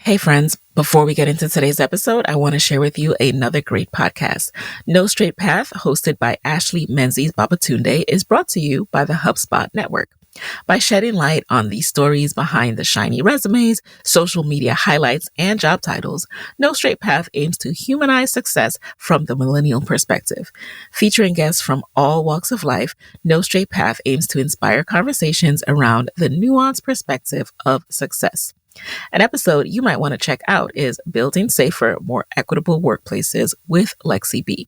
Hey friends, before we get into today's episode, I want to share with you another great podcast. No Straight Path, hosted by Ashley Menzies Babatunde, is brought to you by the HubSpot network. By shedding light on the stories behind the shiny resumes, social media highlights, and job titles, No Straight Path aims to humanize success from the millennial perspective. Featuring guests from all walks of life, No Straight Path aims to inspire conversations around the nuanced perspective of success. An episode you might want to check out is Building Safer, More Equitable Workplaces with Lexi B.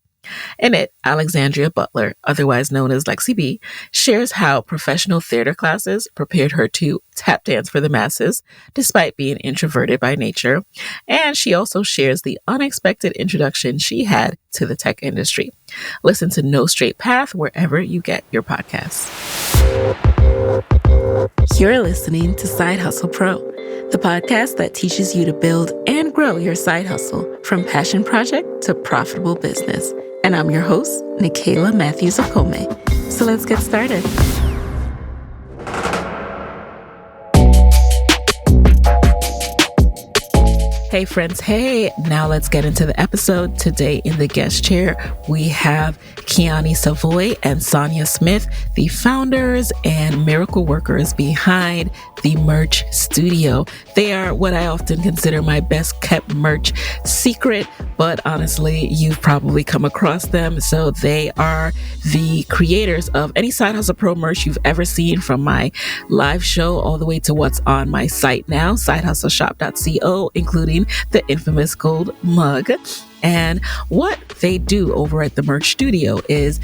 In it, Alexandria Butler, otherwise known as Lexi B, shares how professional theater classes prepared her to tap dance for the masses, despite being introverted by nature. And she also shares the unexpected introduction she had to the tech industry. Listen to No Straight Path wherever you get your podcasts. You're listening to Side Hustle Pro, the podcast that teaches you to build and grow your side hustle from passion project to profitable business. And I'm your host, Nicaila Matthews Okome. So let's get started. Hey friends, hey, now let's get into the episode. Today in the guest chair, we have Kiani Savoy and Sonia Smith, the founders and miracle workers behind the Merch Studio. They are what I often consider my best kept merch secret, but honestly, you've probably come across them. So they are the creators of any Side Hustle Pro merch you've ever seen, from my live show all the way to what's on my site now, sidehustleshop.co, including the infamous gold mug. And what they do over at the Merch Studio is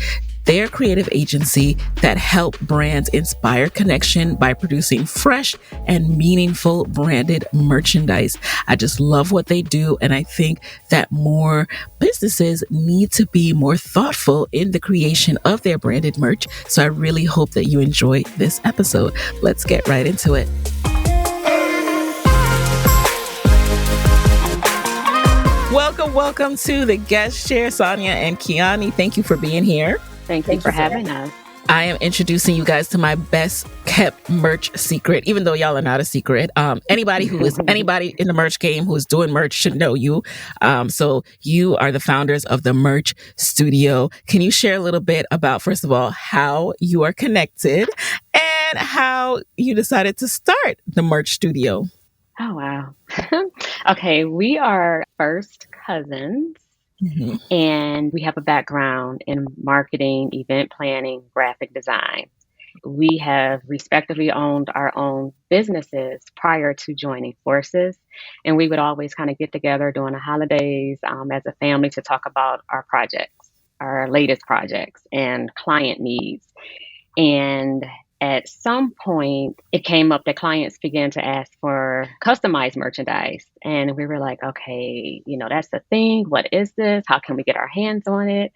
their creative agency that help brands inspire connection by producing fresh and meaningful branded merchandise. I just love what they do, and I think that more businesses need to be more thoughtful in the creation of their branded merch. So I really hope that you enjoy this episode. Let's get right into it. Welcome to the guest chair, Sonia and Kiani. Thank you for being here. Thank you for having us. I am introducing you guys to my best kept merch secret, even though y'all are not a secret. Anybody in the merch game who is doing merch should know you. So you are the founders of the Merch Studio. Can you share a little bit about, first of all, how you are connected and how you decided to start the Merch Studio? Oh, wow. Okay, we are first cousins, and we have a background in marketing, event planning, graphic design. We have respectively owned our own businesses prior to joining forces, and we would always kind of get together during the holidays as a family to talk about our projects, our latest projects, and client needs. And at some point, it came up that clients began to ask for customized merchandise. And we were like, okay, that's the thing. What is this? How can we get our hands on it?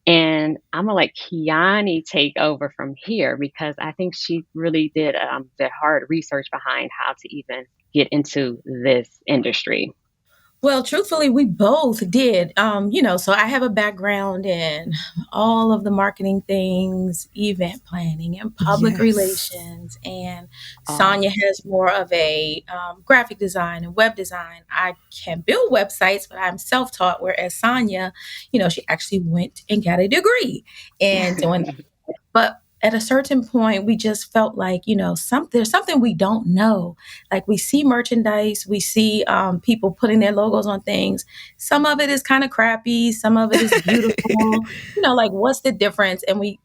And I'm going to let Kiani take over from here, because I think she really did the hard research behind how to even get into this industry. Well, truthfully, we both did. So I have a background in all of the marketing things, event planning and public relations. And Sonia has more of a graphic design and web design. I can build websites, but I'm self-taught, whereas Sonia, she actually went and got a degree in doing that. But at a certain point, we just felt like, there's something we don't know. Like, we see merchandise, we see people putting their logos on things. Some of it is kind of crappy. Some of it is beautiful. Like, what's the difference? And we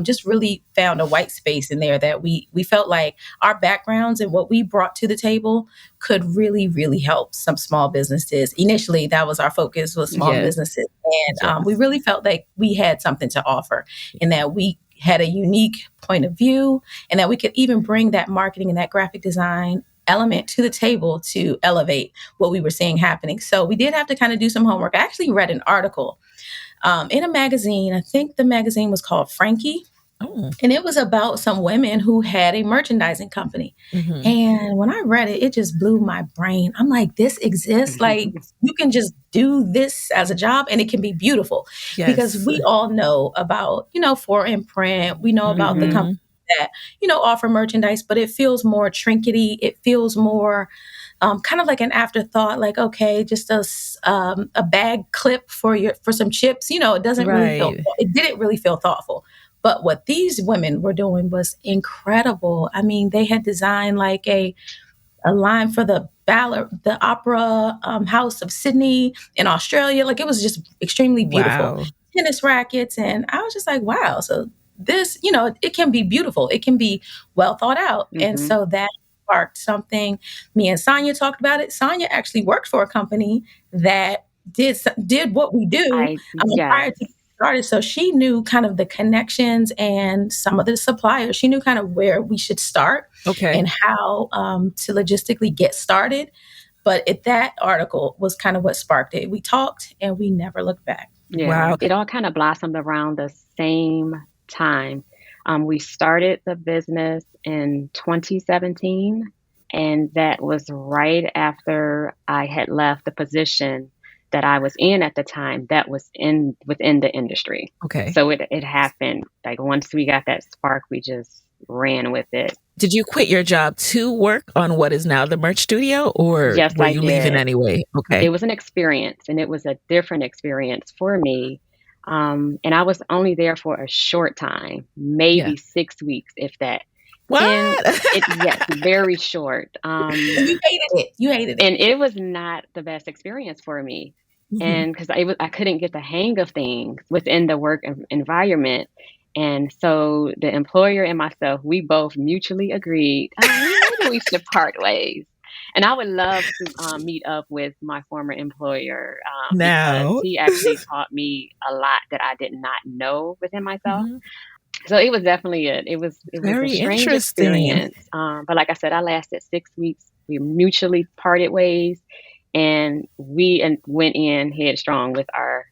just really found a white space in there that we felt like our backgrounds and what we brought to the table could really, really help some small businesses. Initially, that was our focus, was small businesses. And we really felt like we had something to offer, and that we had a unique point of view, and that we could even bring that marketing and that graphic design element to the table to elevate what we were seeing happening. So we did have to kind of do some homework. I actually read an article in a magazine. I think the magazine was called Frankie. And it was about some women who had a merchandising company. And when I read it, it just blew my brain. I'm like, this exists? Like, you can just do this as a job and it can be beautiful. Because we all know about, 4imprint. We know about the companies that, offer merchandise, but it feels more trinkety. It feels more kind of like an afterthought, like, okay, just a bag clip for some chips. It didn't really feel thoughtful. But what these women were doing was incredible. I mean, they had designed like a line for the opera house of Sydney in Australia. Like, it was just extremely beautiful. Wow. Tennis rackets. And I was just like, wow. So this, it can be beautiful. It can be well thought out. And so that sparked something. Me and Sonia talked about it. Sonia actually worked for a company that did what we do prior to started. So she knew kind of the connections and some of the suppliers. She knew kind of where we should start and how to logistically get started. But that article was kind of what sparked it. We talked and we never looked back. Yeah. Wow. It all kind of blossomed around the same time. We started the business in 2017, and that was right after I had left the position that I was in at the time that was within the industry. Okay. So it happened. Like, once we got that spark, we just ran with it. Did you quit your job to work on what is now the merch studio, or yes, were you leaving anyway? Okay. It was an experience, and it was a different experience for me. And I was only there for a short time, maybe 6 weeks, if that. What? Yes, very short. You hated it. And it was not the best experience for me. And because I couldn't get the hang of things within the work environment. And so the employer and myself, we both mutually agreed, maybe we should part ways. And I would love to meet up with my former employer because he actually taught me a lot that I did not know within myself. So it was definitely it was very a strange experience. But like I said, I lasted 6 weeks. We mutually parted ways, and we went in headstrong with our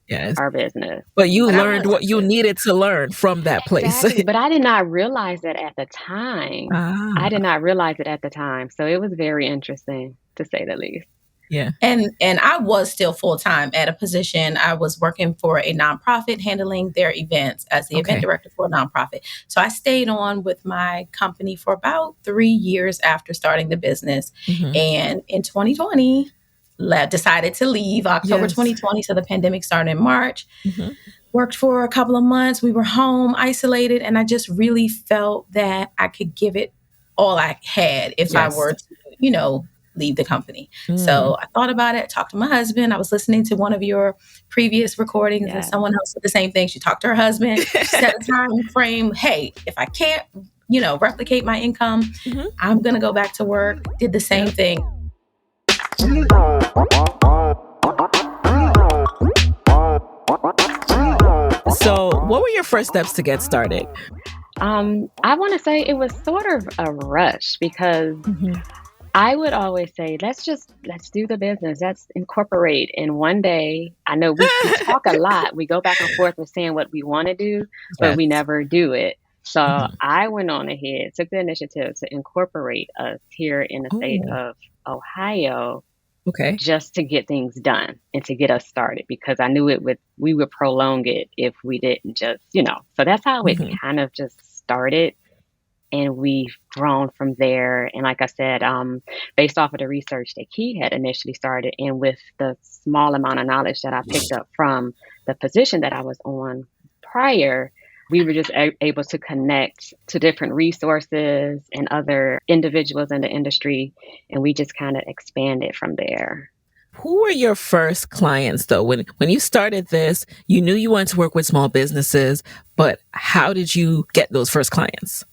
business. But you learned what you needed to learn from that place. Exactly. But I did not realize that at the time. I did not realize it at the time. So it was very interesting, to say the least. Yeah. And I was still full-time at a position. I was working for a nonprofit, handling their events as the event director for a nonprofit. So I stayed on with my company for about 3 years after starting the business. And in 2020, decided to leave October 2020. So the pandemic started in March. Worked for a couple of months. We were home, isolated, and I just really felt that I could give it all I had if I were to, leave the company. So I thought about it, talked to my husband. I was listening to one of your previous recordings and someone else said the same thing. She talked to her husband, set a time frame. Hey, if I can't, replicate my income, I'm going to go back to work. Did the same thing. So what were your first steps to get started? I want to say it was sort of a rush because I would always say, let's do the business. Let's incorporate. And one day, I know we talk a lot. We go back and forth with saying what we want to do, but we never do it. So I went on ahead, took the initiative to incorporate us here in the state of Ohio, just to get things done and to get us started, because I knew we would prolong it if we didn't just, So that's how it kind of just started. And we've grown from there. And like I said, based off of the research that Key had initially started, and with the small amount of knowledge that I picked up from the position that I was on prior, we were just able to connect to different resources and other individuals in the industry. And we just kind of expanded from there. Who were your first clients, though? When you started this, you knew you wanted to work with small businesses, but how did you get those first clients?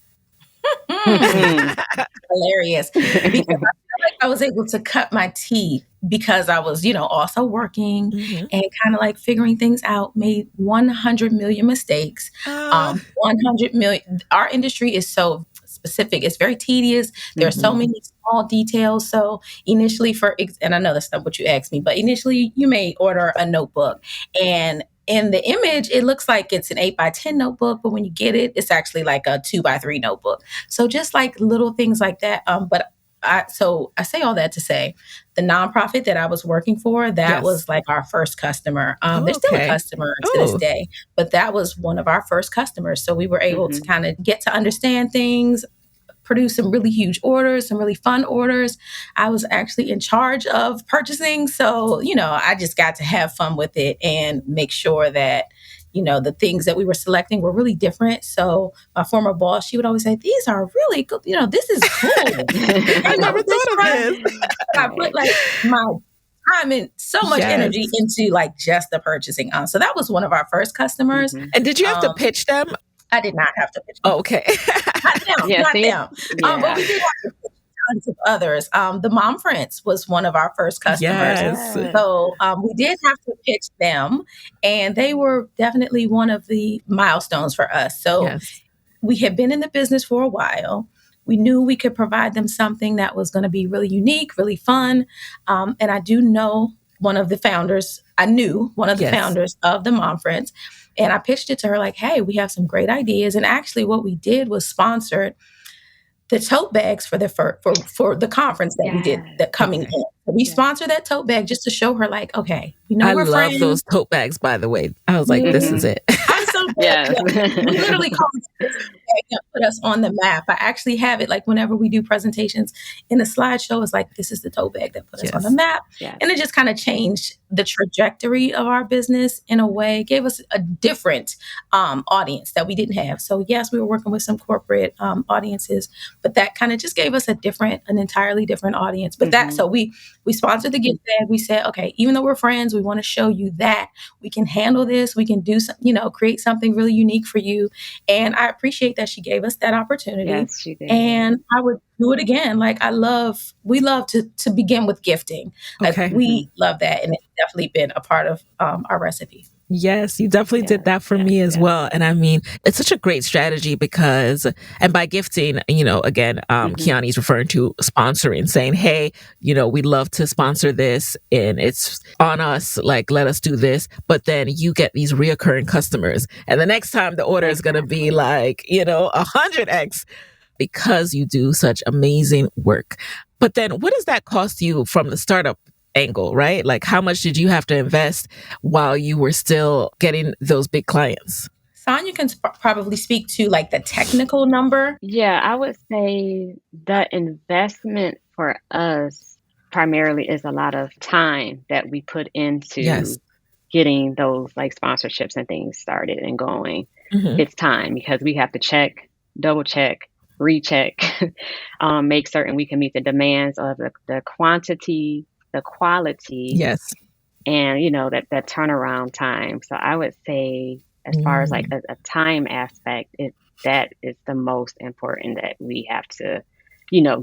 Hilarious. Because I feel like I was able to cut my teeth because I was, also working and kind of like figuring things out, made 100 million mistakes. 100 million. Our industry is so specific. It's very tedious. There are so many small details. So initially and I know that's not what you asked me, but initially you may order a notebook, and in the image, it looks like it's an 8x10 notebook, but when you get it, it's actually like a 2x3 notebook. So just like little things like that. But I say all that to say, the nonprofit that I was working for, that was like our first customer. They're still a customer to this day, but that was one of our first customers. So we were able to kind of get to understand things, produced some really huge orders, some really fun orders. I was actually in charge of purchasing. So, I just got to have fun with it and make sure that, the things that we were selecting were really different. So my former boss, she would always say, these are really good. This is cool. I never thought of this. I put like my time and so much energy into like just the purchasing. So that was one of our first customers. Mm-hmm. And did you have to pitch them? I did not have to pitch them. Oh, okay. Not them. Yeah, Not see? them. Yeah. But we did have to pitch tons of others. The Mom Friends was one of our first customers. Yes. So we did have to pitch them, and they were definitely one of the milestones for us. So we had been in the business for a while. We knew we could provide them something that was going to be really unique, really fun. And I do know one of the founders. I knew one of the founders of the Mom Friends. And I pitched it to her like, hey, we have some great ideas. And actually what we did was sponsored the tote bags for the conference that we did that coming in. So we sponsored that tote bag just to show her like, okay, we know we're friends. I love those tote bags, by the way. I was like, this is it. I'm so glad. We literally called it and put us on the map. I actually have it like whenever we do presentations in the slideshow, it's like, this is the tote bag that put us on the map. And it just kind of changed the trajectory of our business in a way, gave us a different audience that we didn't have. So yes, we were working with some corporate audiences, but that kind of just gave us an entirely different audience. But so we sponsored the gift bag. We said, okay, even though we're friends, we want to show you that we can handle this. We can do some, create something really unique for you. And I appreciate that she gave us that opportunity. Yes, she did. And I would do it again. Like we love to begin with gifting. Like we love that. And it's definitely been a part of our recipe. Yes, you definitely did that for me as well. And I mean, it's such a great strategy because, and by gifting, again, Kiani's referring to sponsoring, saying, hey, we'd love to sponsor this and it's on us, like, let us do this. But then you get these reoccurring customers. And the next time the order is going to be like, 100x because you do such amazing work. But then what does that cost you from the startup angle, right? Like how much did you have to invest while you were still getting those big clients? Sonia can probably speak to like the technical number. Yeah, I would say the investment for us primarily is a lot of time that we put into getting those like sponsorships and things started and going. It's time because we have to check, double check, recheck, make certain we can meet the demands of the quantity, the quality, and that turnaround time. So I would say, as far as like a time aspect, that is the most important that we have to,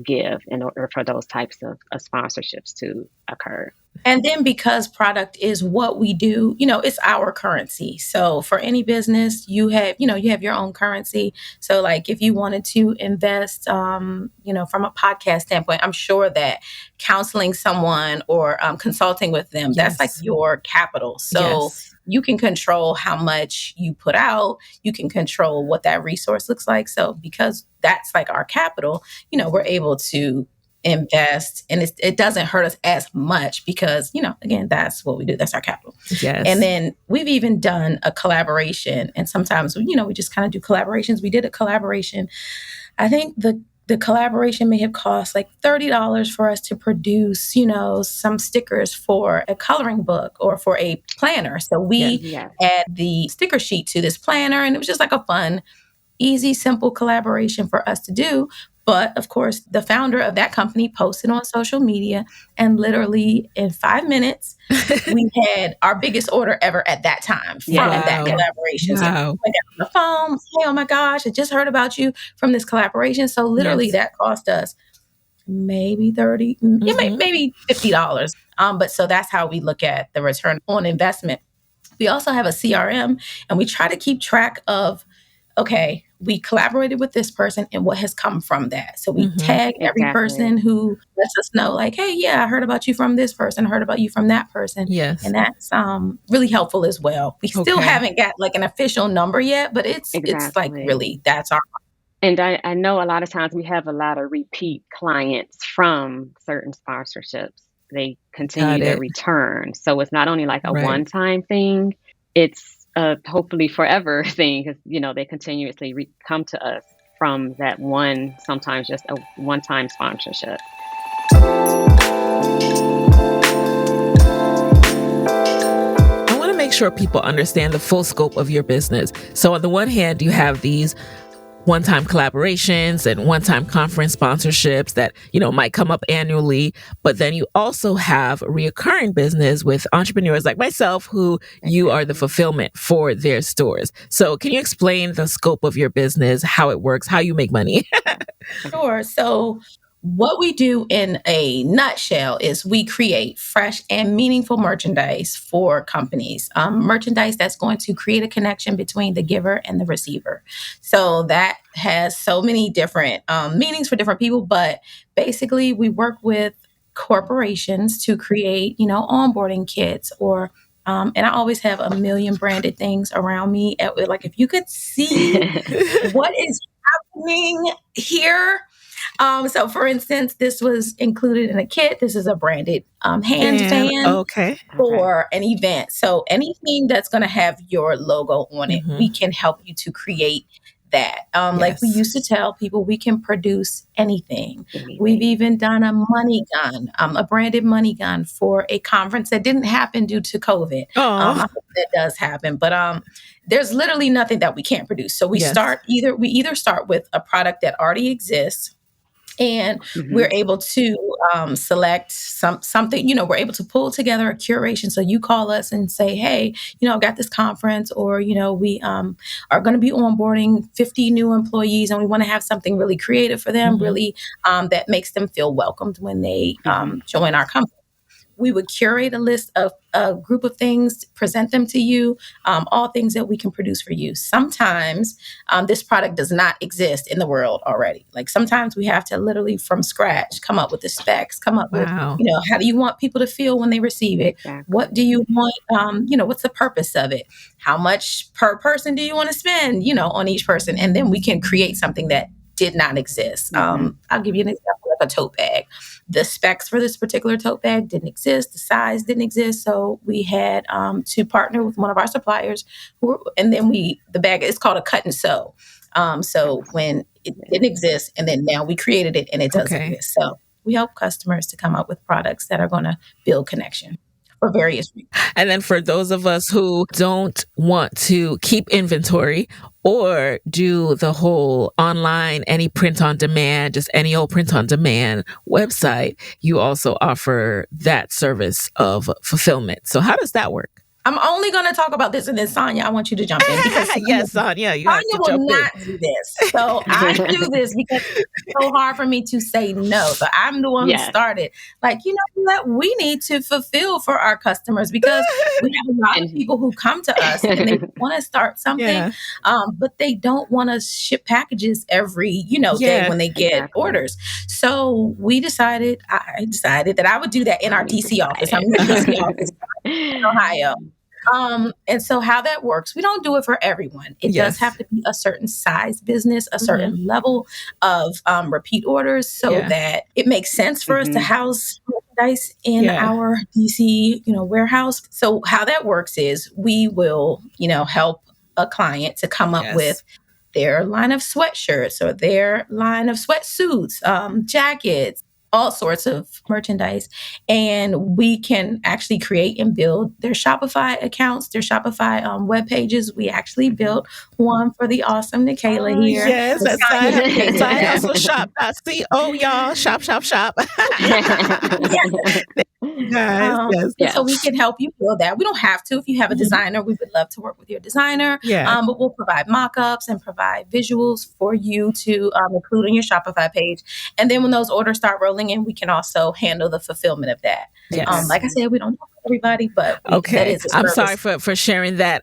give in order for those types of sponsorships to occur. And then because product is what we do, it's our currency. So for any business, you have your own currency. So like if you wanted to invest, from a podcast standpoint, I'm sure that counseling someone or consulting with them, that's like your capital. So you can control how much you put out. You can control what that resource looks like. So because that's like our capital, we're able to invest and it doesn't hurt us as much because, again, that's what we do. That's our capital. And then we've even done a collaboration and sometimes, we just kind of do collaborations. We did a collaboration. I think the collaboration may have cost like $30 for us to produce, some stickers for a coloring book or for a planner. So we add the sticker sheet to this planner and it was just like a fun, easy, simple collaboration for us to do. But of course, the founder of that company posted on social media and literally in 5 minutes, we had our biggest order ever at that time from that collaboration. So I got on the phone, hey, oh my gosh, I just heard about you from this collaboration. So literally that cost us maybe $30, maybe $50. But so that's how we look at the return on investment. We also have a CRM and we try to keep track of, okay, we collaborated with this person and what has come from that. So we tag every person who lets us know like, hey, yeah, I heard about you from this person, heard about you from that person. And that's really helpful as well. We still haven't got like an official number yet, but it's like really, that's our. And I know a lot of times we have a lot of repeat clients from certain sponsorships. They continue their return. So it's not only like a one-time thing, it's hopefully forever thing because, they continuously come to us from that one, sometimes just a one-time sponsorship. I want to make sure people understand the full scope of your business. So on the one hand, you have these one-time collaborations and one-time conference sponsorships that, might come up annually. But then you also have reoccurring business with entrepreneurs like myself who you are the fulfillment for their stores. So can you explain the scope of your business, how it works, how you make money? Sure. So what we do in a nutshell is we create fresh and meaningful merchandise for companies, merchandise that's going to create a connection between the giver and the receiver. So that has so many different meanings for different people, but basically we work with corporations to create, onboarding kits or and I always have a million branded things around me. Like if you could see what is happening here. So for instance, this was included in a kit. This is a branded hand fan Okay. for an event. So anything that's going to have your logo on it, we can help you to create that. Like we used to tell people, we can produce anything. We've even done a money gun, a branded money gun for a conference that didn't happen due to COVID. I hope that does happen, but there's literally nothing that we can't produce. So we either start with a product that already exists, and we're able to select something, we're able to pull together a curation. So you call us and say, hey, I've got this conference, or, we are going to be onboarding 50 new employees and we want to have something really creative for them, really that makes them feel welcomed when they join our company. We would curate a list of a group of things, present them to you, all things that we can produce for you. Sometimes this product does not exist in the world already. Like sometimes we have to literally from scratch come up with the specs, come up with, how do you want people to feel when they receive it? Exactly. What do you want, what's the purpose of it? How much per person do you want to spend, on each person? And then we can create something that did not exist. I'll give you an example, like a tote bag. The specs for this particular tote bag didn't exist. The size didn't exist. So we had to partner with one of our suppliers and then the bag is called a cut and sew. So when it didn't exist and then now we created it and it does exist. So we help customers to come up with products that are going to build connection for various reasons. And then for those of us who don't want to keep inventory or do the whole online, any print on demand, just any old print on demand website, you also offer that service of fulfillment. So how does that work? I'm only going to talk about this, and then Sonia, I want you to jump in. Because yes, Sonia, you have to will jump not do this. So I do this because it's so hard for me to say no. So I'm the one who started. Like, what we need to fulfill for our customers, because we have a lot of people who come to us and they want to start something, but they don't want to ship packages every, day when they get orders. So I decided that I would do that in our DC office. I'm in the DC office in Ohio. And so how that works, we don't do it for everyone. It does have to be a certain size business, a certain level of repeat orders so that it makes sense for us to house merchandise in our DC, warehouse. So how that works is we will, help a client to come up with their line of sweatshirts or their line of sweatsuits, jackets, all sorts of merchandise. And we can actually create and build their Shopify accounts, their Shopify web pages. We actually built one for the awesome Nikayla here. Yes, that's Side Hustle Shop.co, y'all. Shop. Yes. So we can help you build that. We don't have to. If you have a designer, we would love to work with your designer. But we'll provide mock-ups and provide visuals for you to include on your Shopify page. And then when those orders start rolling in, we can also handle the fulfillment of that. Like I said, we don't know everybody, but that is a service. I'm sorry for sharing that.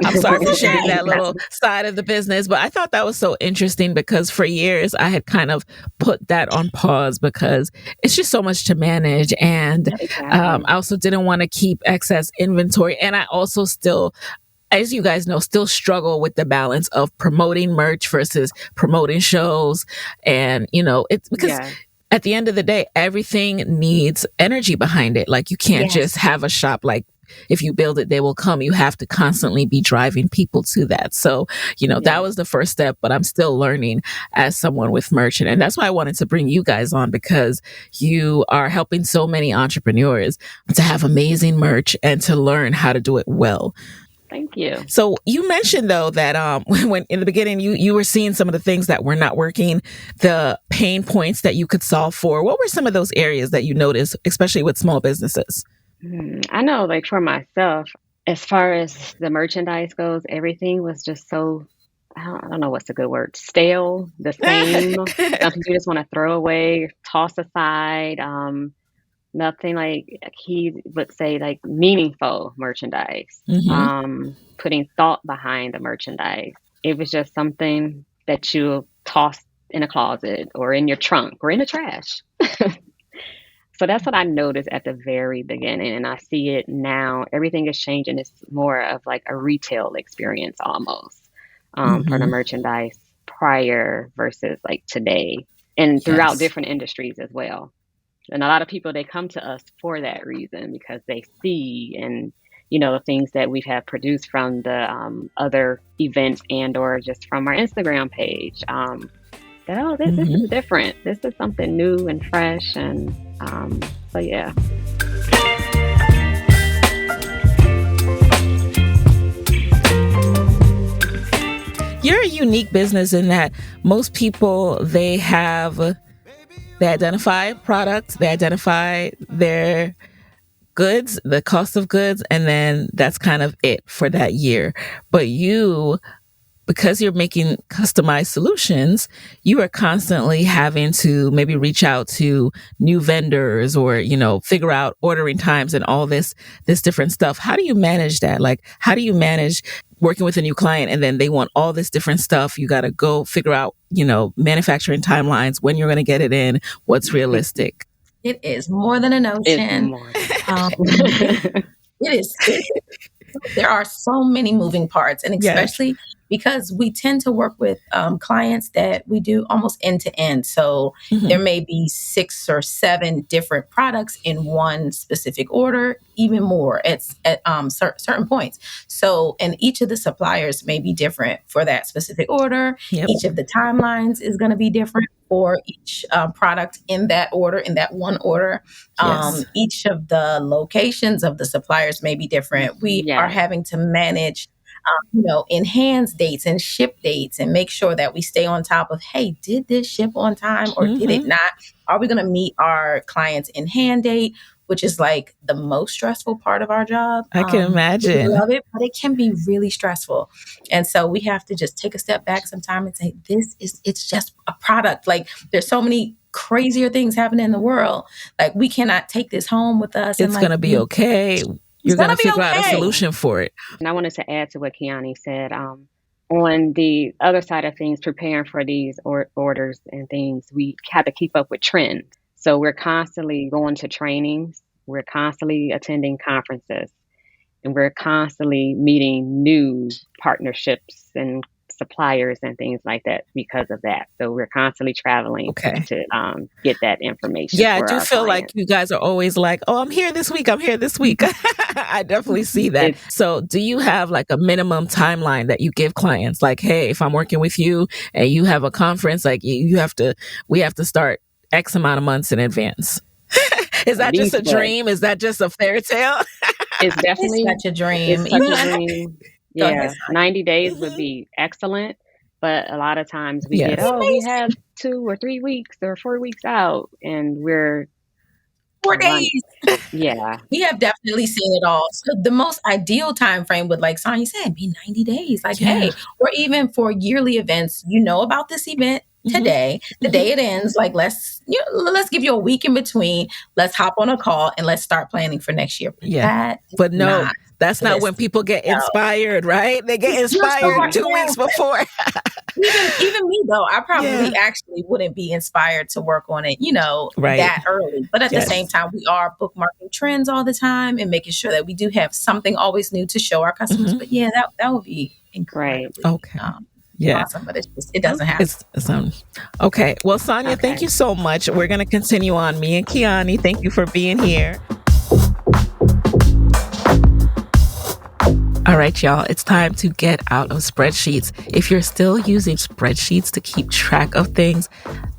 I'm sorry for sharing that little side of the business, but I thought that was so interesting because for years I had kind of put that on pause because it's just so much to manage. And I also didn't want to keep excess inventory. And I also still, as you guys know, still struggle with the balance of promoting merch versus promoting shows. And, it's because at the end of the day, everything needs energy behind it. Like you can't just have a shop like if you build it, they will come. You have to constantly be driving people to that. So, that was the first step, but I'm still learning as someone with merchant. And that's why I wanted to bring you guys on, because you are helping so many entrepreneurs to have amazing merch and to learn how to do it well. Thank you. So you mentioned, though, that when in the beginning you were seeing some of the things that were not working, the pain points that you could solve for. What were some of those areas that you noticed, especially with small businesses? I know, like for myself, as far as the merchandise goes, everything was just so, I don't know what's a good word, stale, the same, something you just want to throw away, toss aside. Nothing like he would say, like meaningful merchandise, putting thought behind the merchandise. It was just something that you toss in a closet or in your trunk or in the trash. So that's what I noticed at the very beginning. And I see it now. Everything is changing. It's more of like a retail experience almost for the merchandise prior versus like today, and throughout different industries as well. And a lot of people, they come to us for that reason, because they see and, the things that we have produced from the other events and or just from our Instagram page. This is different. This is something new and fresh. And so, yeah. You're a unique business in that most people, they identify products, they identify their goods, the cost of goods, and then that's kind of it for that year. But you, because you're making customized solutions, you are constantly having to maybe reach out to new vendors or, figure out ordering times and all this different stuff. How do you manage that? Like, how do you manage working with a new client and then they want all this different stuff? You got to go figure out, manufacturing timelines, when you're going to get it in, what's realistic. It is more than an ocean. It is. There are so many moving parts, and especially because we tend to work with clients that we do almost end to end. So there may be 6 or 7 different products in one specific order, even more at certain points. So, and each of the suppliers may be different for that specific order. Each of the timelines is going to be different for each product in that order, in that one order. Each of the locations of the suppliers may be different. We are having to manage enhance dates and ship dates and make sure that we stay on top of, hey, did this ship on time or did it not? Are we going to meet our client's in hand date, which is like the most stressful part of our job? I can imagine. We love it, but it can be really stressful. And so we have to just take a step back sometime and say, it's just a product. Like, there's so many crazier things happening in the world. Like, we cannot take this home with us. It's going to be okay. You're going to figure out a solution for it. And I wanted to add to what Kiani said. On the other side of things, preparing for these orders and things, we have to keep up with trends. So we're constantly going to trainings. We're constantly attending conferences. And we're constantly meeting new partnerships and suppliers and things like that because of that. So we're constantly traveling to get that information. Yeah, I do feel like you guys are always like, oh, I'm here this week. I definitely see that. So do you have like a minimum timeline that you give clients? Like, hey, if I'm working with you and you have a conference, like we have to start X amount of months in advance. Is that just a dream? Is that just a fairy tale? It's definitely such a dream. It's such a dream. Yeah, 90 days would be excellent. But a lot of times we we have 2 or 3 weeks or 4 weeks out, and we're 4 days. Yeah. We have definitely seen it all. So the most ideal time frame would, like Sonia said, be 90 days. Like, hey, or even for yearly events, about this event today, the day it ends, like let's give you a week in between. Let's hop on a call and let's start planning for next year. But no, that's not when people get inspired, right? They get inspired 2 weeks before. even me though, I probably actually wouldn't be inspired to work on it, that early. But at the same time, we are bookmarking trends all the time and making sure that we do have something always new to show our customers. But that would be incredibly awesome, but it doesn't happen. Okay. Well, Sonia, thank you so much. We're going to continue on. Me and Kiani, thank you for being here. All right, y'all, it's time to get out of spreadsheets. If you're still using spreadsheets to keep track of things,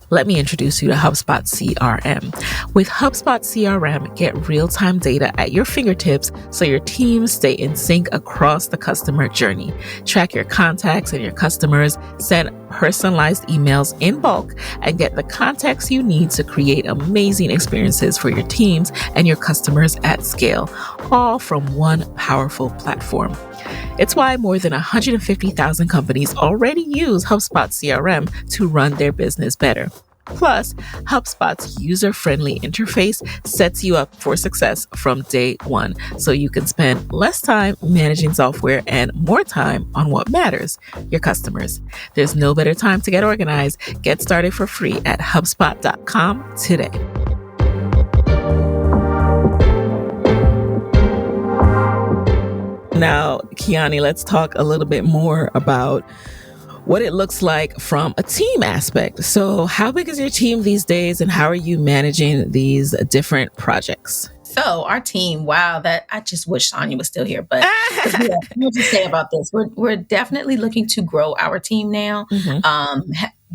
let me introduce you to HubSpot CRM. With HubSpot CRM, get real-time data at your fingertips so your teams stay in sync across the customer journey. Track your contacts and your customers, send personalized emails in bulk, and get the context you need to create amazing experiences for your teams and your customers at scale, all from one powerful platform. It's why more than 150,000 companies already use HubSpot CRM to run their business better. Plus, HubSpot's user-friendly interface sets you up for success from day one, so you can spend less time managing software and more time on what matters, your customers. There's no better time to get organized. Get started for free at HubSpot.com today. Now, Kiani, let's talk a little bit more about what it looks like from a team aspect. So how big is your team these days, and how are you managing these different projects? So our team, wow, that I just wish Sonia was still here. But what to say about this? We're definitely looking to grow our team now.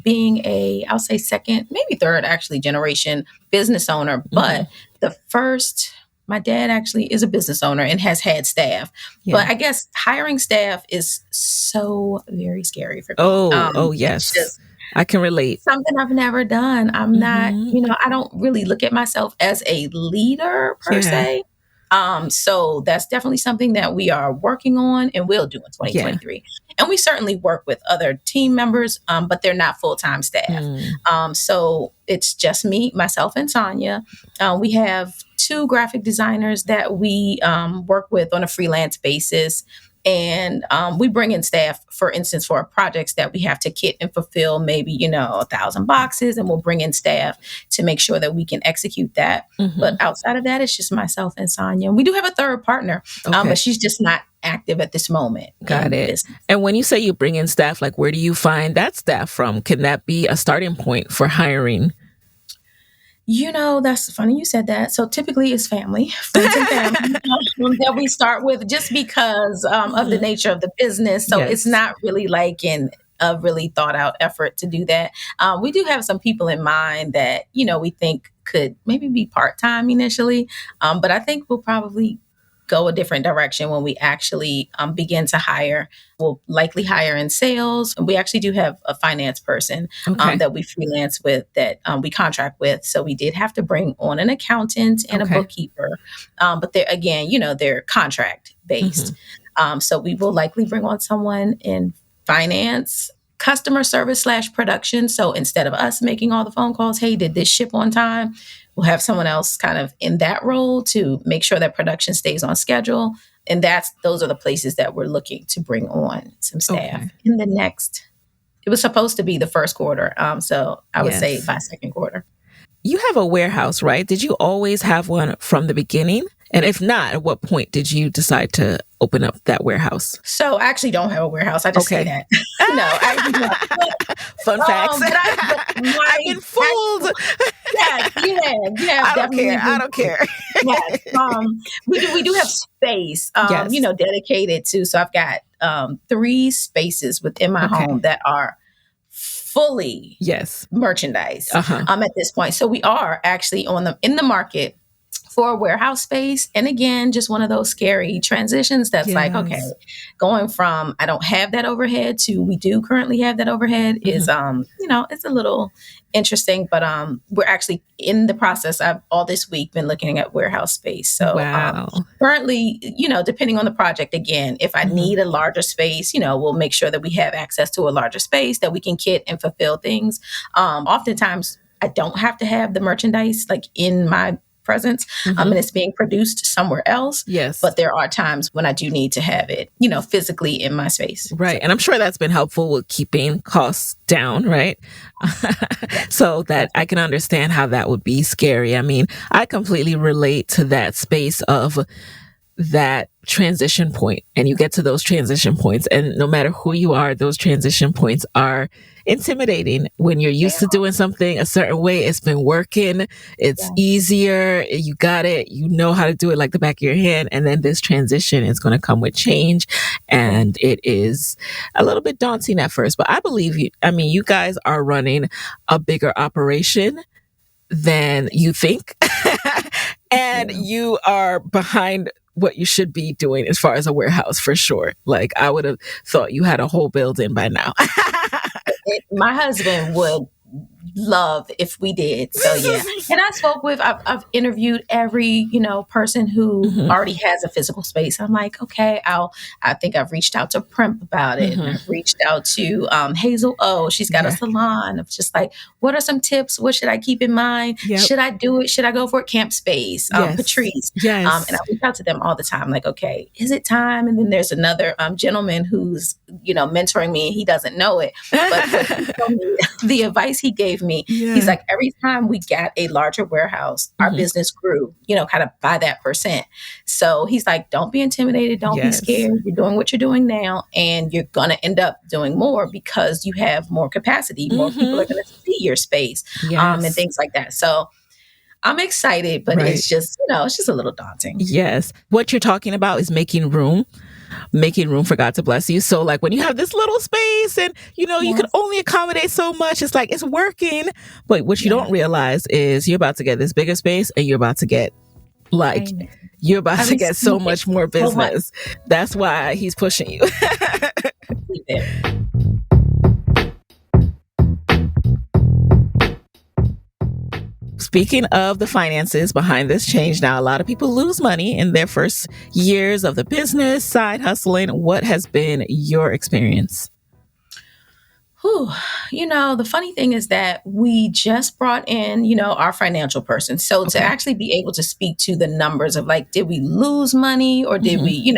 Being I'll say second, maybe third, actually, generation business owner. But the first, my dad actually is a business owner and has had staff. Yeah. But I guess hiring staff is so very scary for me. Oh, yes. I can relate. Something I've never done. I'm not, I don't really look at myself as a leader per se. So that's definitely something that we are working on and will do in 2023. Yeah. And we certainly work with other team members, but they're not full-time staff. So it's just me, myself, and Sonia. We have 2 graphic designers that we work with on a freelance basis. And we bring in staff, for instance, for projects that we have to kit and fulfill, maybe, 1,000 boxes, and we'll bring in staff to make sure that we can execute that. But outside of that, it's just myself and Sonia. We do have a third partner, but she's just not active at this moment. Got it. Business. And when you say you bring in staff, like, where do you find that staff from? Can that be a starting point for hiring? That's funny you said that. So typically it's family, friends and family that we start with, just because of the nature of the business. So it's not really like a really thought out effort to do that. We do have some people in mind that, we think could maybe be part-time initially. But I think we'll probably go a different direction when we actually begin to hire. We'll likely hire in sales. And we actually do have a finance person that we freelance with, that we contract with. So we did have to bring on an accountant and a bookkeeper. But they're, again, they're contract based. So we will likely bring on someone in finance, customer service / production. So instead of us making all the phone calls, hey, did this ship on time? We'll have someone else kind of in that role to make sure that production stays on schedule. And those are the places that we're looking to bring on some staff in the next. It was supposed to be the first quarter. So I would say by second quarter. You have a warehouse, right? Did you always have one from the beginning? And if not, at what point did you decide to open up that warehouse? So I actually don't have a warehouse. I just say that. No, fun facts. I've been fooled. Yes, you have. I don't care. Yes. We do have space, dedicated to. So I've got 3 spaces within my home that are fully merchandise at this point. So we are actually in the market for a warehouse space. And again, just one of those scary transitions that's like, okay, going from I don't have that overhead to we do currently have that overhead is, it's a little interesting, but we're actually in the process. I've all this week been looking at warehouse space. So currently, depending on the project, again, if I need a larger space, we'll make sure that we have access to a larger space that we can kit and fulfill things. Oftentimes, I don't have to have the merchandise like in my presence, and it's being produced somewhere else. Yes. But there are times when I do need to have it, physically in my space. Right. And I'm sure that's been helpful with keeping costs down, right? So that I can understand how that would be scary. I mean, I completely relate to that space of that transition point, and you get to those transition points, and no matter who you are, those transition points are intimidating. When you're used to doing something a certain way, it's been working, it's easier, you got it, you know how to do it like the back of your hand, and then this transition is going to come with change, and it is a little bit daunting at first. But I believe you, I mean, you guys are running a bigger operation than you think. And you are behind what you should be doing as far as a warehouse, for sure. Like, I would have thought you had a whole building by now. My husband would love if we did. So yeah. And I spoke with, I've interviewed every, person who already has a physical space. I'm like, okay, I think I've reached out to Primp about it. And I've reached out to Hazel O. She's got a salon. Of just like, what are some tips? What should I keep in mind? Should I do it? Should I go for it? Camp Space, Patrice. And I reach out to them all the time. Like, okay, is it time? And then there's another gentleman who's, mentoring me, and he doesn't know it. But he told me, the advice he gave me, he's like, every time we got a larger warehouse, our business grew, kind of by that percent. So he's like, don't be intimidated. Don't be scared. You're doing what you're doing now, and you're going to end up doing more because you have more capacity. More people are going to see your space and things like that. So I'm excited, but it's just, it's just a little daunting. Yes. What you're talking about is making room for God to bless you. So like when you have this little space and, you can only accommodate so much, it's like, it's working. But what you don't realize is you're about to get this bigger space, and you're about to get you're about to get so much more business. That's why he's pushing you. Speaking of the finances behind this change, now a lot of people lose money in their first years of the business, side hustling. What has been your experience? The funny thing is that we just brought in, our financial person. So to actually be able to speak to the numbers of like, did we lose money or did we,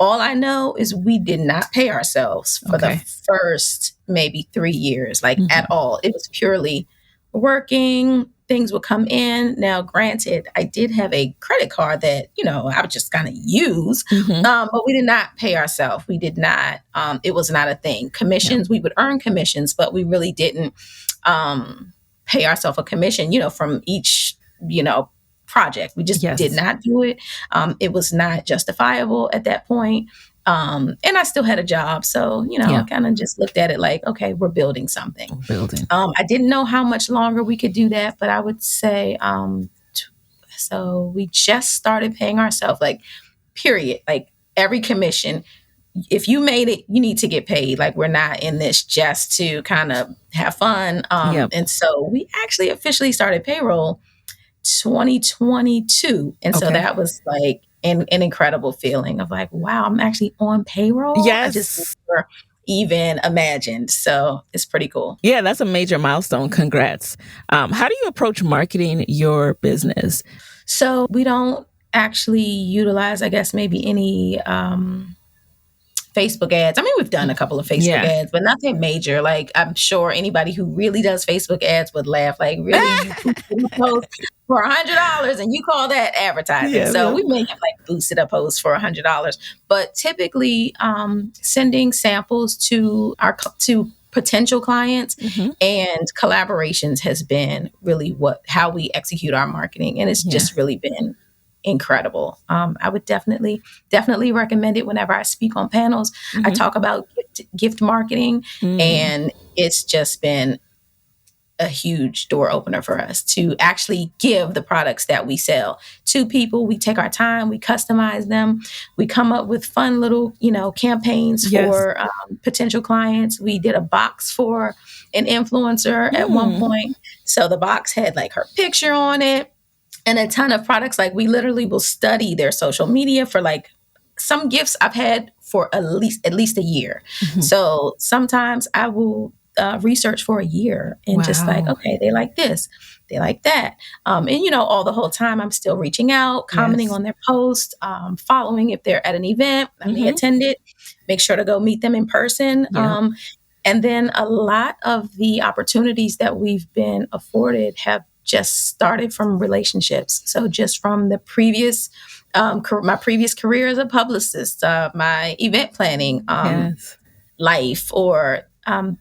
all I know is we did not pay ourselves for the first maybe 3 years, like at all. It was purely working. Things would come in. Now, granted, I did have a credit card that, I would just kind of use, but we did not pay ourselves. We did not, it was not a thing. Commissions, we would earn commissions, but we really didn't pay ourselves a commission, from each, project. We just did not do it. It was not justifiable at that point. And I still had a job. So, I kind of just looked at it like, okay, we're building something. I didn't know how much longer we could do that, but I would say, so we just started paying ourselves, like, period. Like every commission, if you made it, you need to get paid. Like, we're not in this just to kind of have fun. And so we actually officially started payroll 2022. And so that was like an incredible feling of like, wow, I'm actually on payroll. Yes. I just never even imagined. So it's pretty cool. Yeah, that's a major milestone. Congrats. How do you approach marketing your business? So we don't actually utilize, I guess, maybe any Facebook ads. I mean, we've done a couple of Facebook ads, but nothing major. Like, I'm sure anybody who really does Facebook ads would laugh. Like, really, you post for $100 and you call that advertising? So we may have like boosted a post for $100, but typically sending samples to to potential clients and collaborations has been really how we execute our marketing, and it's just really been incredible. I would definitely recommend it whenever I speak on panels. I talk about gift marketing, and it's just been a huge door opener for us to actually give the products that we sell to people. We take our time, we customize them, we come up with fun little, campaigns for potential clients. We did a box for an influencer at one point. So the box had like her picture on it and a ton of products. Like, we literally will study their social media for like some gifts I've had for at least a year. So sometimes I will research for a year and just like, okay, they like this, they like that. And, all the whole time I'm still reaching out, commenting on their posts, following if they're at an event and they attended, make sure to go meet them in person. And then a lot of the opportunities that we've been afforded have just started from relationships. So just from the previous, my previous career as a publicist, my event planning Yes. life, or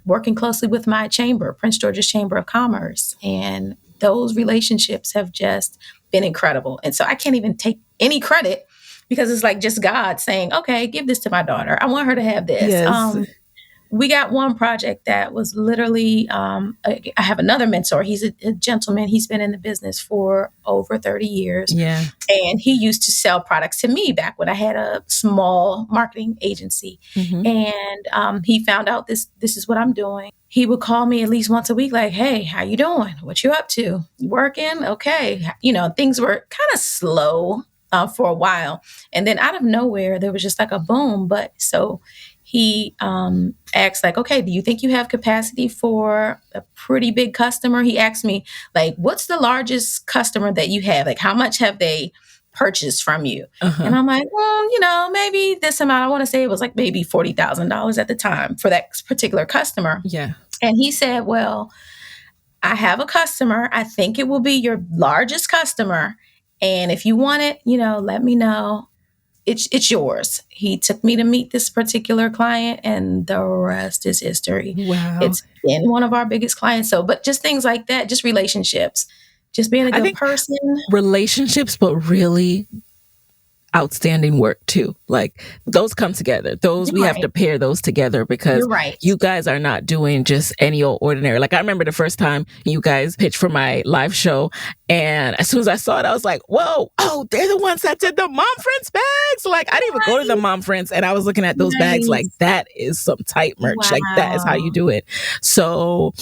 working closely with my chamber, Prince George's Chamber of Commerce. And those relationships have just been incredible. And so I can't even take any credit because it's like just God saying, okay, give this to my daughter. I want her to have this. Yes. We got one project that was literally, I have another mentor. He's a gentleman. He's been in the business for over 30 years. Yeah. And he used to sell products to me back when I had a small marketing agency. Mm-hmm. And he found out this is what I'm doing. He would call me at least once a week, like, hey, how you doing? What you up to? You working? Okay. Things were kind of slow for a while. And then out of nowhere, there was just like a boom. But so he asked, like, okay, do you think you have capacity for a pretty big customer? He asked me, like, what's the largest customer that you have? Like, how much have they purchased from you? Uh-huh. And I'm like, well, maybe this amount. I want to say it was like maybe $40,000 at the time for that particular customer. Yeah. And he said, well, I have a customer. I think it will be your largest customer. And if you want it, let me know. It's yours. He took me to meet this particular client, and the rest is history. Wow. It's been one of our biggest clients. So, but just things like that, just relationships, just being a good person. Relationships, but really outstanding work too. Like those come together. We have to pair those together because you guys are not doing just any old ordinary. Like I remember the first time you guys pitched for my live show, and as soon as I saw it, I was like, whoa, they're the ones that did the Mom Friends bags. Like I didn't even go to the Mom Friends, and I was looking at those bags like that is some tight merch. Wow. Like that is how you do it. So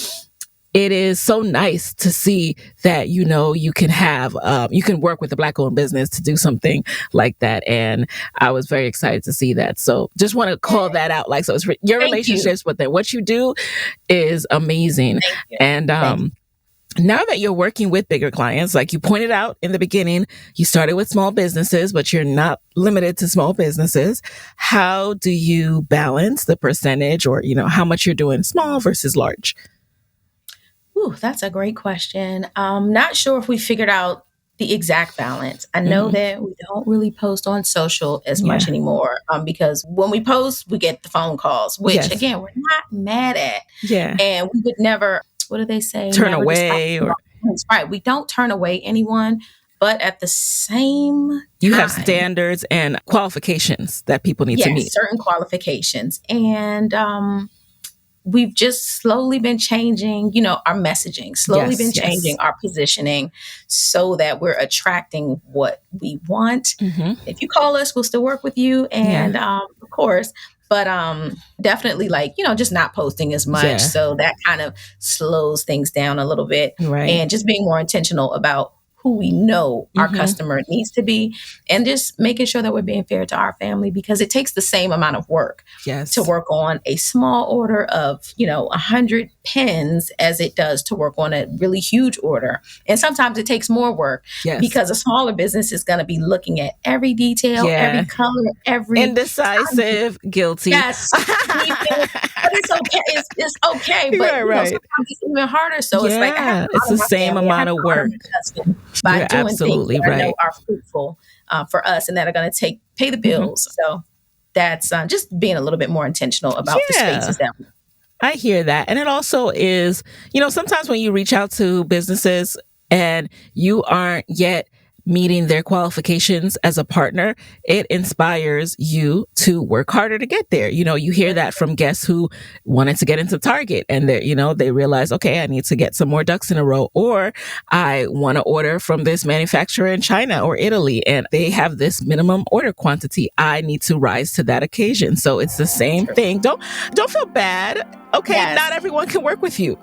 it is so nice to see that, you can have, you can work with a Black-owned business to do something like that. And I was very excited to see that. So just want to call that out. Like, so it's your relationships with it. What you do is amazing. And now that you're working with bigger clients, like you pointed out in the beginning, you started with small businesses, but you're not limited to small businesses. How do you balance the percentage or, how much you're doing small versus large? Ooh, that's a great question. I'm not sure if we figured out the exact balance. I know that we don't really post on social as much anymore because when we post, we get the phone calls, which again, we're not mad at. Yeah. And we would never, what do they say? Turn away. Right. We don't turn away anyone. But at the same time, you have standards and qualifications that people need to meet. Certain qualifications. And we've just slowly been changing, our messaging, changing our positioning so that we're attracting what we want. If you call us, we'll still work with you. And of course, but definitely just not posting as much. So that kind of slows things down a little bit. Right. And just being more intentional about who we know our customer needs to be, and just making sure that we're being fair to our family, because it takes the same amount of work to work on a small order of, 100 pens as it does to work on a really huge order. And sometimes it takes more work because a smaller business is going to be looking at every detail, every color, every indecisive, guilty. Yes. But it's okay. It's okay. But sometimes it's even harder. So it's like, it's the same amount of work. By doing things that I know are fruitful for us and that are going to pay the bills. So that's just being a little bit more intentional about the spaces that we. I hear that. And it also is, sometimes when you reach out to businesses and you aren't yet meeting their qualifications as a partner, it inspires you to work harder to get there. You hear that from guests who wanted to get into Target and they realize, okay, I need to get some more ducks in a row, or I want to order from this manufacturer in China or Italy and they have this minimum order quantity. I need to rise to that occasion. So it's the same thing. Don't feel bad. Okay, not everyone can work with you.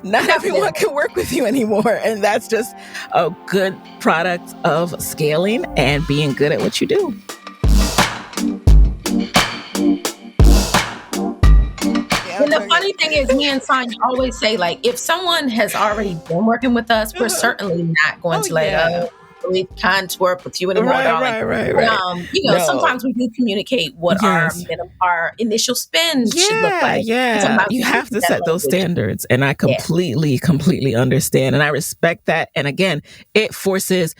Not everyone can work with you anymore. And that's just a good product of scaling and being good at what you do. And the funny thing is, me and Sonya always say, if someone has already been working with us, we're certainly not going to really can't work with you anymore, darling. Right. No. Sometimes we do communicate what Yes. our initial spend should look like. And Yeah. sometimes You we have use to that set those language. standards. And I Yeah. completely understand. And I respect that. And again, it forces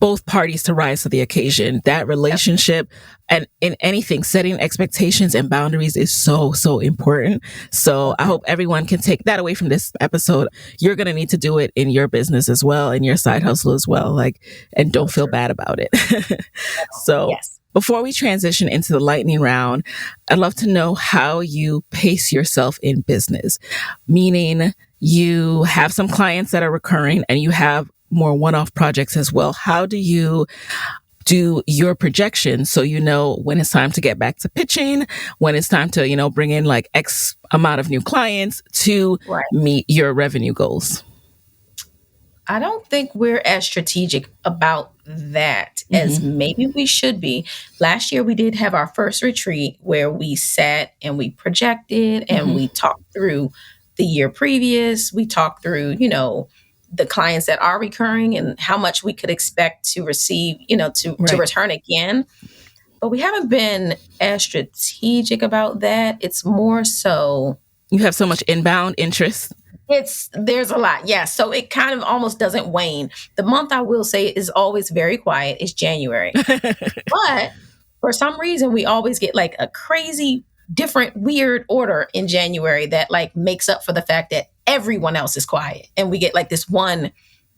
both parties to rise to the occasion. That relationship and in anything, setting expectations and boundaries is so important. So I hope everyone can take that away from this episode. You're going to need to do it in your business as well, in your side hustle as well. And don't feel bad about it. So Yes. before we transition into the lightning round, I'd love to know how you pace yourself in business, meaning you have some clients that are recurring and you have more one-off projects as well. How do you do your projections so you know when it's time to get back to pitching, when it's time to, bring in like X amount of new clients to meet your revenue goals? I don't think we're as strategic about that as maybe we should be. Last year, we did have our first retreat where we sat and we projected and we talked through the year previous. We talked through, the clients that are recurring and how much we could expect to receive, to return again. But we haven't been as strategic about that. It's more so. You have so much inbound interest. There's a lot. Yeah. So it kind of almost doesn't wane. The month I will say is always very quiet is January. But for some reason, we always get like a crazy, different, weird order in January that like makes up for the fact that everyone else is quiet. And we get like this one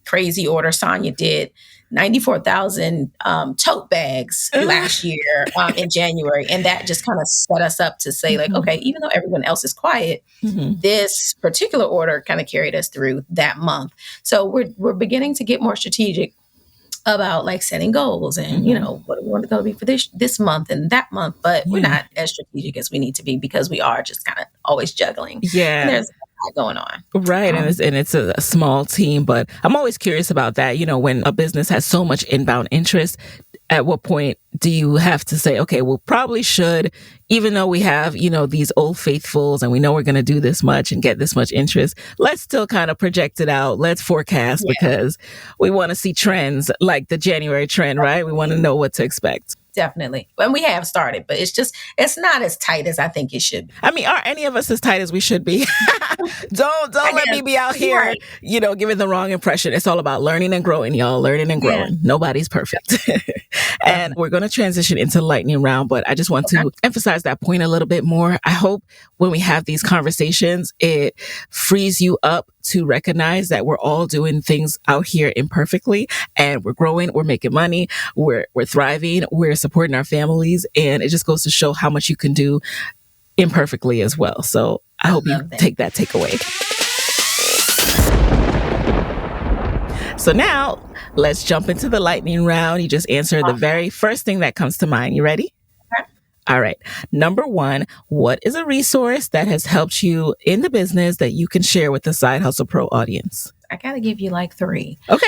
crazy order. Sonia did 94,000 tote bags last year in January. And that just kind of set us up to say like, okay, even though everyone else is quiet, this particular order kind of carried us through that month. So we're beginning to get more strategic about like setting goals and, what we want it to be for this month and that month. But we're not as strategic as we need to be because we are just kind of always juggling. Yeah. And there's a lot going on. Right. And it's a small team, but I'm always curious about that. When a business has so much inbound interest, at what point do you have to say, okay, we probably should, even though we have, these old faithfuls and we know we're going to do this much and get this much interest, let's still kind of project it out. Let's forecast because we want to see trends like the January trend, right? We want to know what to expect. Definitely. And we have started, but it's not as tight as I think it should be. I mean, are any of us as tight as we should be? Don't let me be out here, giving the wrong impression. It's all about learning and growing, y'all. Learning and growing. Nobody's perfect. And we're going to transition into lightning round, but I just want to emphasize that point a little bit more. I hope when we have these conversations, it frees you up to recognize that we're all doing things out here imperfectly and we're growing, we're making money, we're thriving, we're supporting our families. And it just goes to show how much you can do imperfectly as well. So I hope you take that takeaway. So now let's jump into the lightning round. You just answer the very first thing that comes to mind. You ready? All right. Number 1, what is a resource that has helped you in the business that you can share with the Side Hustle Pro audience? I got to give you like 3. Okay.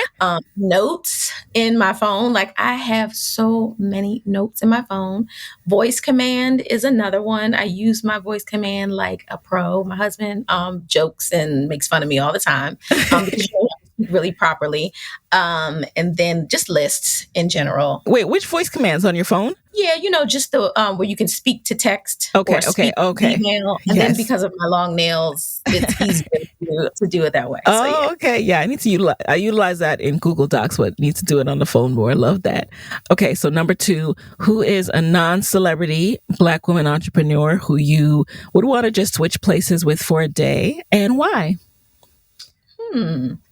Notes in my phone. Like I have so many notes in my phone. Voice command is another one. I use my voice command like a pro. My husband jokes and makes fun of me all the time because really properly. And then just lists in general. Wait, which voice commands on your phone? Yeah, just the where you can speak to text or Okay. email. And then because of my long nails, it's easier to do it that way. Okay. Yeah, I need to utilize that in Google Docs, but need to do it on the phone more. I love that. Okay, so number 2, who is a non-celebrity Black woman entrepreneur who you would want to just switch places with for a day and why?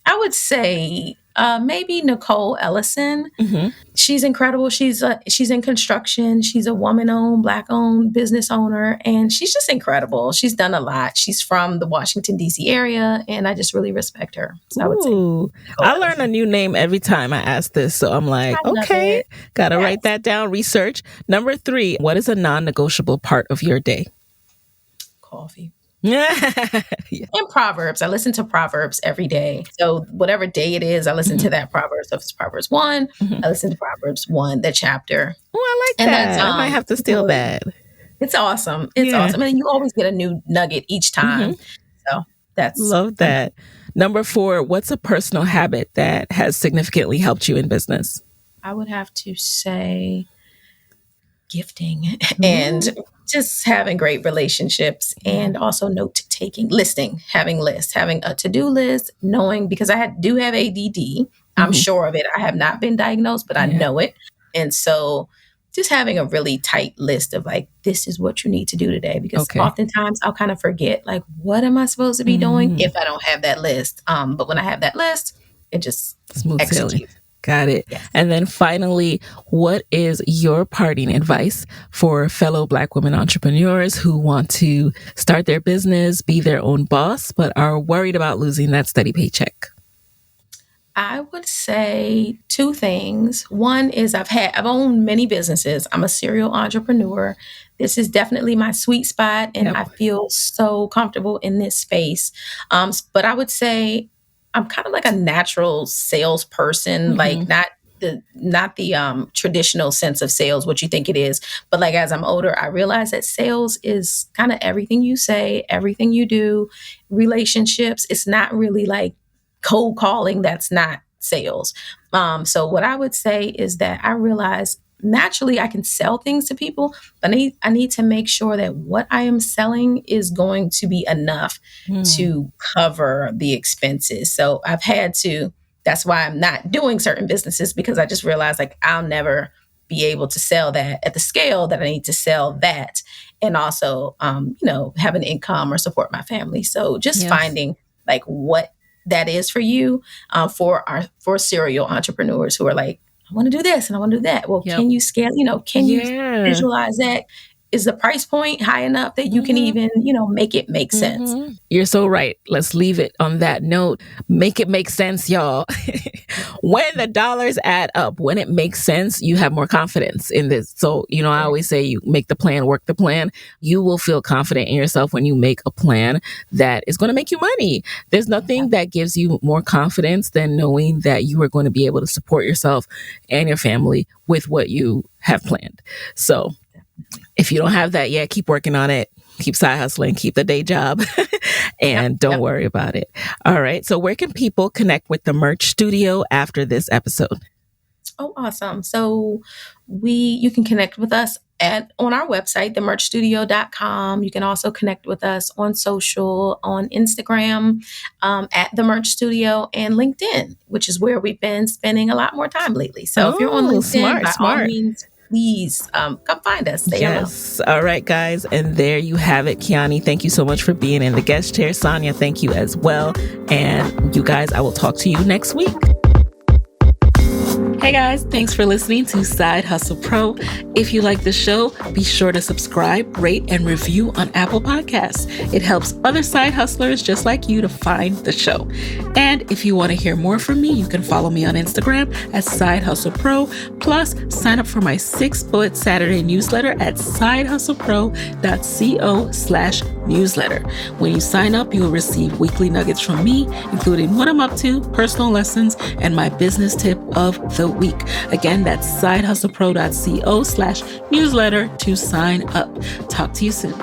I would say maybe Nicole Ellison. She's incredible. She's in construction. She's a woman-owned, Black-owned business owner, and she's just incredible. She's done a lot. She's from the Washington, D.C. area, and I just really respect her. So I would say I learn a new name every time I ask this, so I'm like, okay, gotta write that down, research. Number 3, what is a non-negotiable part of your day? Coffee. Yeah. And Proverbs. I listen to Proverbs every day. So whatever day it is, I listen to that Proverbs. So if it's Proverbs 1, I listen to Proverbs 1, the chapter. Oh, I like that. I might have to steal that. It's awesome. It's awesome. And you always get a new nugget each time. So that's... Love that. Number 4, what's a personal habit that has significantly helped you in business? I would have to say gifting and Mm. just having great relationships and also note taking, listing, having lists, having a to-do list, knowing because do have ADD. I'm Mhm. sure of it. I have not been diagnosed, but I Yeah. know it. And so just having a really tight list of like, this is what you need to do today. Because Okay. oftentimes I'll kind of forget, like, what am I supposed to be doing if I don't have that list? But when I have that list, it just Smooth sailing. executes. Got it. Yes. And then finally, what is your parting advice for fellow Black women entrepreneurs who want to start their business, be their own boss, but are worried about losing that steady paycheck? I would say two things. One is I've owned many businesses. I'm a serial entrepreneur. This is definitely my sweet spot, and Yep. I feel so comfortable in this space. But I would say I'm kind of like a natural salesperson, like not the traditional sense of sales, what you think it is. But like as I'm older, I realize that sales is kind of everything you say, everything you do, relationships. It's not really like cold calling, that's not sales. So what I would say is that I realize naturally I can sell things to people, but I need to make sure that what I am selling is going to be enough to cover the expenses. So I've had to, that's why I'm not doing certain businesses, because I just realized like I'll never be able to sell that at the scale that I need to sell that, and also have an income or support my family. So just Yes. finding like what that is for you, for serial entrepreneurs who are like, I want to do this and I want to do that. Well, Yep. can you scale? Can you Yeah. visualize that? Is the price point high enough that you can even make it make sense? You're so right. Let's leave it on that note. Make it make sense, y'all. When the dollars add up, when it makes sense, you have more confidence in this. So, I always say you make the plan, work the plan. You will feel confident in yourself when you make a plan that is going to make you money. There's nothing that gives you more confidence than knowing that you are going to be able to support yourself and your family with what you have planned. So if you don't have that yet, keep working on it. Keep side hustling, keep the day job, and don't worry about it. All right. So where can people connect with the Merch Studio after this episode? Oh, awesome. So you can connect with us on our website, themerchstudio.com. You can also connect with us on social, on Instagram, at the Merch Studio, and LinkedIn, which is where we've been spending a lot more time lately. So if you're on LinkedIn, by all means, please come find us. Say hello. Yes. All right, guys. And there you have it. Kiani, thank you so much for being in the guest chair. Sonia, thank you as well. And you guys, I will talk to you next week. Hey guys, thanks for listening to Side Hustle Pro. If you like the show, be sure to subscribe, rate, and review on Apple Podcasts. It helps other side hustlers just like you to find the show. And if you want to hear more from me, you can follow me on Instagram at Side Hustle Pro. Plus, sign up for my 6-bullet Saturday newsletter at sidehustlepro.co/newsletter. When you sign up, you will receive weekly nuggets from me, including what I'm up to, personal lessons, and my business tip of the week. Again, that's sidehustlepro.co/newsletter to sign up. Talk to you soon.